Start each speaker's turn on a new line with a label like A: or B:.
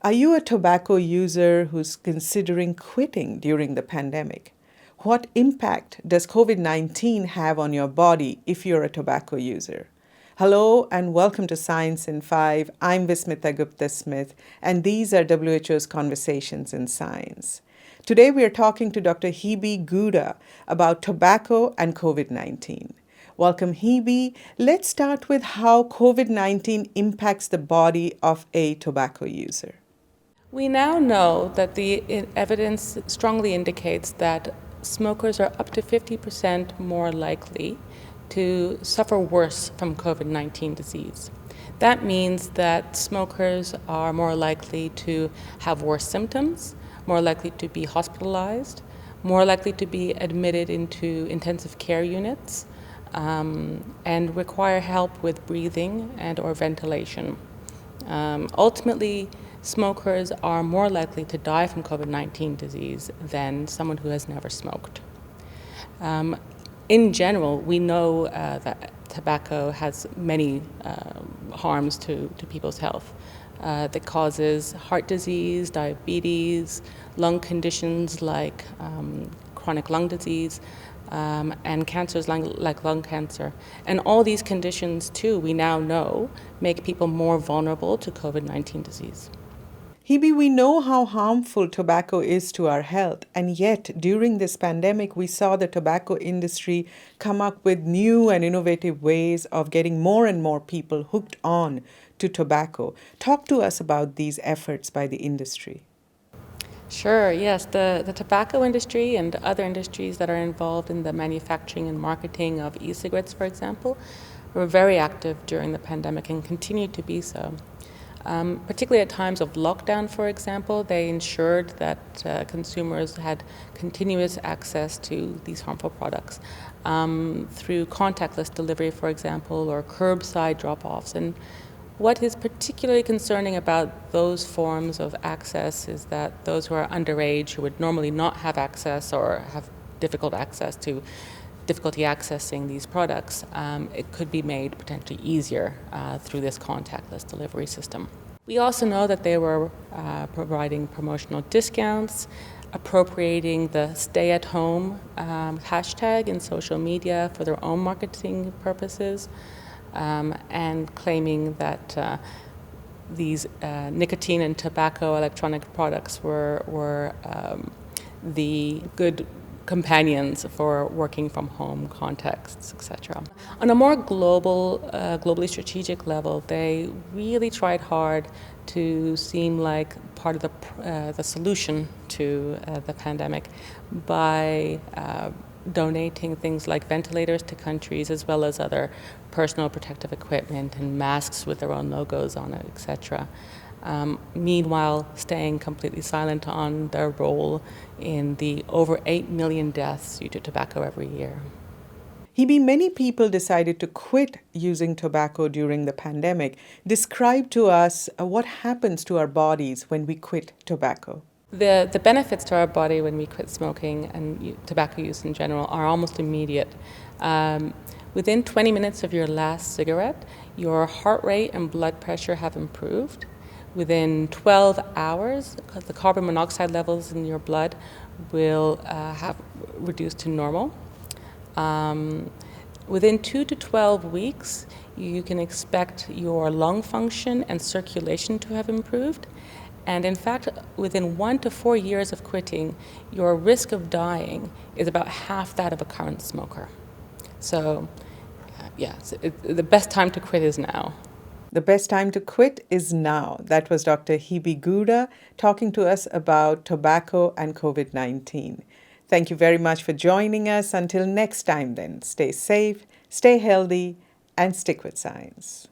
A: Are you a tobacco user who's considering quitting during the pandemic? What impact does COVID-19 have on your body if you're a tobacco user? Hello and welcome to Science in 5. I'm Vismitha Gupta-Smith and these are WHO's Conversations in Science. Today we are talking to Dr. Hebe Gouda about tobacco and COVID-19. Welcome, Hebe. Let's start with how COVID-19 impacts the body of a tobacco user.
B: We now know that the evidence strongly indicates that smokers are up to 50% more likely to suffer worse from COVID-19 disease. That means that smokers are more likely to have worse symptoms, more likely to be hospitalized, more likely to be admitted into intensive care units, and require help with breathing and or ventilation. Ultimately, smokers are more likely to die from COVID-19 disease than someone who has never smoked. In general, we know that tobacco has many harms to people's health. That causes heart disease, diabetes, lung conditions like chronic lung disease, and cancers like lung cancer. And all these conditions, too, we now know, make people more vulnerable to COVID-19 disease.
A: Hebe, we know how harmful tobacco is to our health, and yet during this pandemic, we saw the tobacco industry come up with new and innovative ways of getting more and more people hooked on to tobacco. Talk to us about these efforts by the industry.
B: Sure, yes. The tobacco industry and other industries that are involved in the manufacturing and marketing of e-cigarettes, for example, were very active during the pandemic and continue to be so. Particularly at times of lockdown, for example, they ensured that consumers had continuous access to these harmful products through contactless delivery, for example, or curbside drop-offs. And what is particularly concerning about those forms of access is that those who are underage, who would normally not have access or have difficulty accessing these products, it could be made potentially easier through this contactless delivery system. We also know that they were providing promotional discounts, appropriating the stay-at-home hashtag in social media for their own marketing purposes, and claiming that these nicotine and tobacco electronic products were the good companions for working from home contexts, etc. On a more globally strategic level, they really tried hard to seem like part of the solution to the pandemic by donating things like ventilators to countries, as well as other personal protective equipment and masks with their own logos on it, etc. Meanwhile, staying completely silent on their role in the over 8 million deaths due to tobacco every year.
A: Hebe, many people decided to quit using tobacco during the pandemic. Describe to us what happens to our bodies when we quit tobacco.
B: The benefits to our body when we quit smoking and tobacco use in general are almost immediate. Within 20 minutes of your last cigarette, your heart rate and blood pressure have improved. Within 12 hours, the carbon monoxide levels in your blood will have reduced to normal. Within 2 to 12 weeks, you can expect your lung function and circulation to have improved. And in fact, within 1 to 4 years of quitting, your risk of dying is about half that of a current smoker. So, the best time to quit is now.
A: The best time to quit is now. That was Dr. Hebe Gouda talking to us about tobacco and COVID-19. Thank you very much for joining us. Until next time then, stay safe, stay healthy, and stick with science.